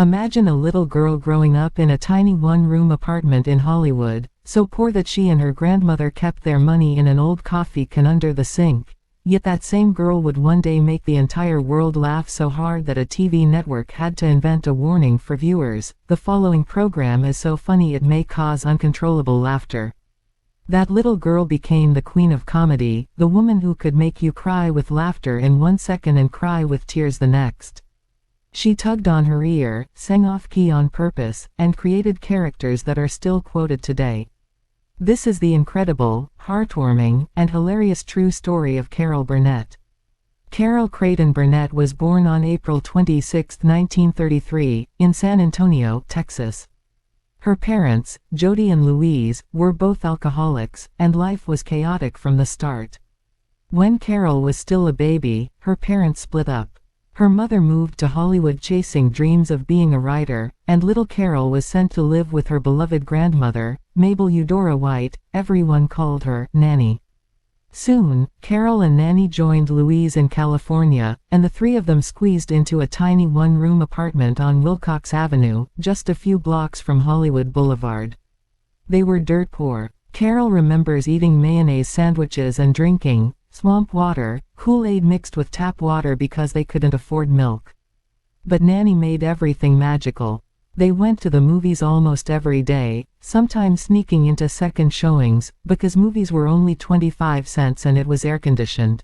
Imagine a little girl growing up in a tiny one-room apartment in Hollywood, so poor that she and her grandmother kept their money in an old coffee can under the sink. Yet that same girl would one day make the entire world laugh so hard that a TV network had to invent a warning for viewers: the following program is so funny it may cause uncontrollable laughter. That little girl became the queen of comedy, the woman who could make you cry with laughter in 1 second and cry with tears the next. She tugged on her ear, sang off-key on purpose, and created characters that are still quoted today. This is the incredible, heartwarming, and hilarious true story of Carol Burnett. Carol Creighton Burnett was born on April 26, 1933, in San Antonio, Texas. Her parents, Jody and Louise, were both alcoholics, and life was chaotic from the start. When Carol was still a baby, her parents split up. Her mother moved to Hollywood chasing dreams of being a writer, and little Carol was sent to live with her beloved grandmother, Mabel Eudora White. Everyone called her Nanny. Soon, Carol and Nanny joined Louise in California, and the three of them squeezed into a tiny one-room apartment on Wilcox Avenue, just a few blocks from Hollywood Boulevard. They were dirt poor. Carol remembers eating mayonnaise sandwiches and drinking swamp water, Kool-Aid mixed with tap water because they couldn't afford milk. But Nanny made everything magical. They went to the movies almost every day, sometimes sneaking into second showings, because movies were only 25 cents and it was air-conditioned.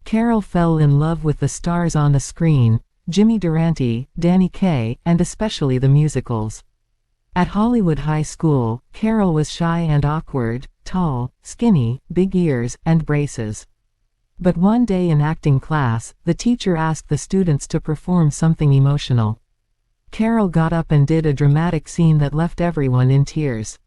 Carol fell in love with the stars on the screen: Jimmy Durante, Danny Kaye, and especially the musicals. At Hollywood High School, Carol was shy and awkward, tall, skinny, big ears, and braces. But one day in acting class, the teacher asked the students to perform something emotional. Carol got up and did a dramatic scene that left everyone in tears.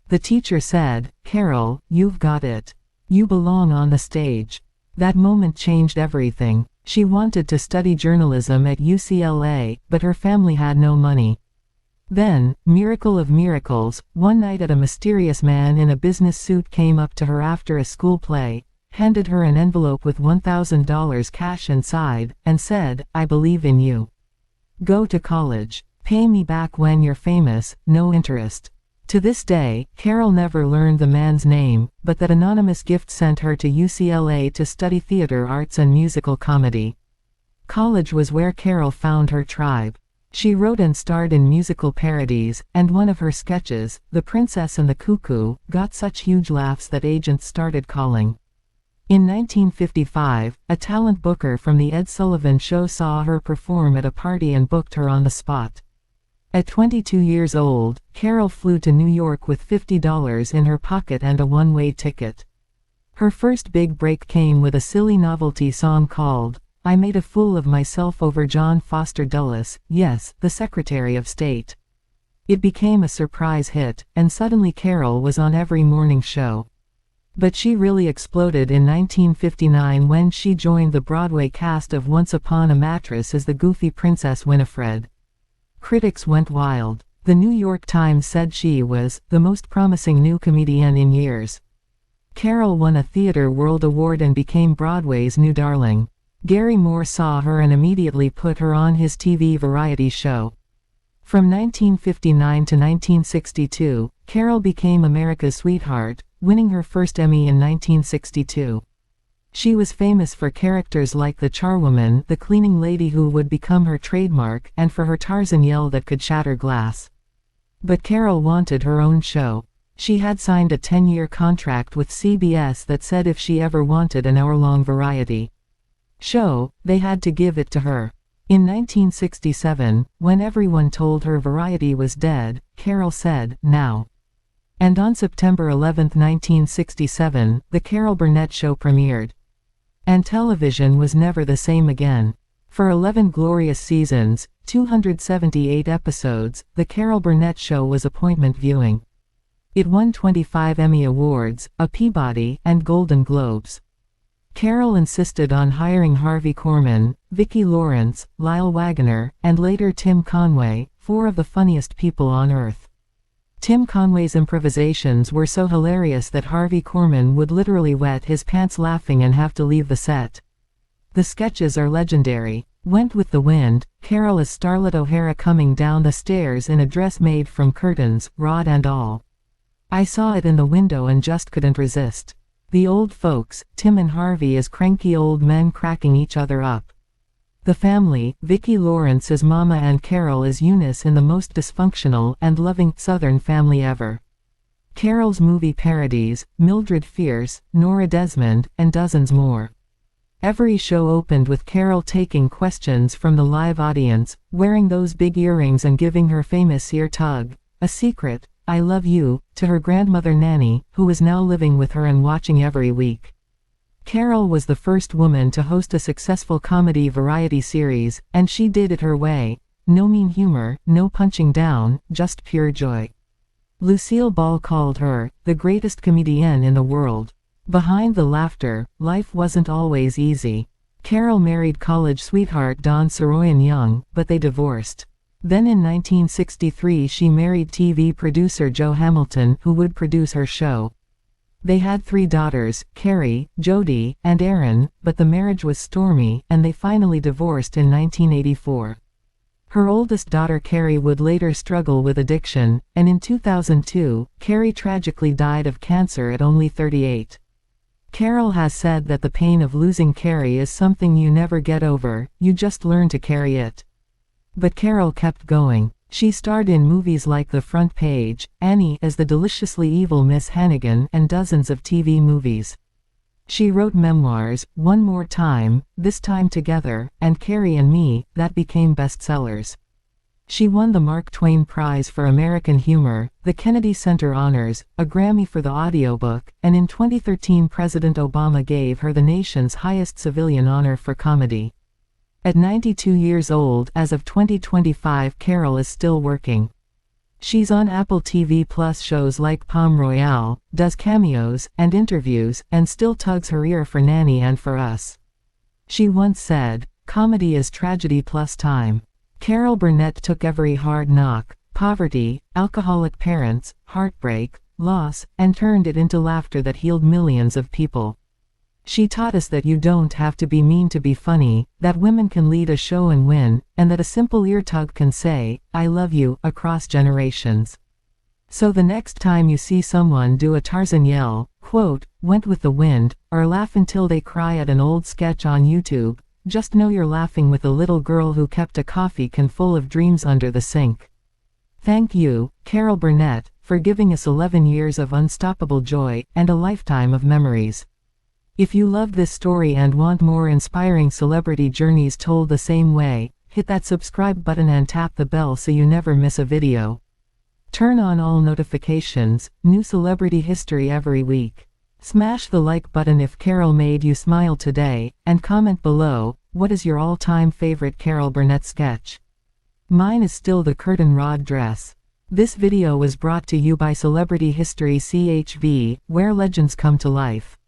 The teacher said, "Carol, you've got it. You belong on the stage." That moment changed everything. She wanted to study journalism at UCLA, but her family had no money. Then, miracle of miracles, one night a mysterious man in a business suit came up to her after a school play, handed her an envelope with $1,000 cash inside, and said, "I believe in you. Go to college. Pay me back when you're famous, no interest." To this day, Carol never learned the man's name, but that anonymous gift sent her to UCLA to study theater arts and musical comedy. College was where Carol found her tribe. She wrote and starred in musical parodies, and one of her sketches, The Princess and the Cuckoo, got such huge laughs that agents started calling. In 1955, a talent booker from The Ed Sullivan Show saw her perform at a party and booked her on the spot. At 22 years old, Carol flew to New York with $50 in her pocket and a one-way ticket. Her first big break came with a silly novelty song called "I Made a Fool of Myself" over John Foster Dulles, yes, the Secretary of State. It became a surprise hit, and suddenly Carol was on every morning show. But she really exploded in 1959 when she joined the Broadway cast of Once Upon a Mattress as the goofy Princess Winifred. Critics went wild. The New York Times said she was the most promising new comedian in years. Carol won a Theatre World Award and became Broadway's new darling. Gary Moore saw her and immediately put her on his TV variety show. From 1959 to 1962, Carol became America's sweetheart, winning her first Emmy in 1962. She was famous for characters like the charwoman, the cleaning lady who would become her trademark, and for her Tarzan yell that could shatter glass. But Carol wanted her own show. She had signed a 10-year contract with CBS that said if she ever wanted an hour-long variety show, they had to give it to her. In 1967, when everyone told her variety was dead, Carol said, "Now." And on September 11, 1967, The Carol Burnett Show premiered. And television was never the same again. For 11 glorious seasons, 278 episodes, The Carol Burnett Show was appointment viewing. It won 25 Emmy Awards, a Peabody, and Golden Globes. Carol insisted on hiring Harvey Korman, Vicki Lawrence, Lyle Waggoner, and later Tim Conway, four of the funniest people on earth. Tim Conway's improvisations were so hilarious that Harvey Korman would literally wet his pants laughing and have to leave the set. The sketches are legendary. Went with the wind, Carol as Starlet O'Hara coming down the stairs in a dress made from curtains, rod and all. I saw it in the window and just couldn't resist. The old folks, Tim and Harvey as cranky old men cracking each other up. The family, Vicki Lawrence as Mama and Carol as Eunice in the most dysfunctional and loving Southern family ever. Carol's movie parodies, Mildred Fierce, Nora Desmond, and dozens more. Every show opened with Carol taking questions from the live audience, wearing those big earrings and giving her famous ear tug, a secret, I love you, to her grandmother Nanny, who was now living with her and watching every week. Carol was the first woman to host a successful comedy variety series, and she did it her way. No mean humor, no punching down, just pure joy. Lucille Ball called her, the greatest comedienne in the world. Behind the laughter, life wasn't always easy. Carol married college sweetheart Don Soroyan Young, but they divorced. Then in 1963 she married TV producer Joe Hamilton, who would produce her show. They had 3 daughters, Carrie, Jody, and Erin, but the marriage was stormy, and they finally divorced in 1984. Her oldest daughter Carrie would later struggle with addiction, and in 2002, Carrie tragically died of cancer at only 38. Carol has said that the pain of losing Carrie is something you never get over, you just learn to carry it. But Carol kept going. She starred in movies like The Front Page, Annie as the deliciously evil Miss Hannigan, and dozens of TV movies. She wrote memoirs, One More Time, This Time Together, and Carrie and Me, that became bestsellers. She won the Mark Twain Prize for American Humor, the Kennedy Center Honors, a Grammy for the audiobook, and in 2013 President Obama gave her the nation's highest civilian honor for comedy. At 92 years old as of 2025, Carol is still working. She's on Apple TV Plus shows like Palm Royale, does cameos and interviews, and still tugs her ear for Nanny and for Us. She once said, "Comedy is tragedy plus time." Carol Burnett took every hard knock, poverty, alcoholic parents, heartbreak, loss, and turned it into laughter that healed millions of people. She taught us that you don't have to be mean to be funny, that women can lead a show and win, and that a simple ear tug can say, I love you, across generations. So the next time you see someone do a Tarzan yell, quote, went with the wind, or laugh until they cry at an old sketch on YouTube, just know you're laughing with a little girl who kept a coffee can full of dreams under the sink. Thank you, Carol Burnett, for giving us 11 years of unstoppable joy, and a lifetime of memories. If you loved this story and want more inspiring celebrity journeys told the same way, hit that subscribe button and tap the bell so you never miss a video. Turn on all notifications, new celebrity history every week. Smash the like button if Carol made you smile today, and comment below, what is your all-time favorite Carol Burnett sketch? Mine is still the curtain rod dress. This video was brought to you by Celebrity History CHV, where legends come to life.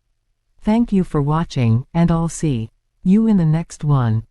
Thank you for watching, and I'll see you in the next one.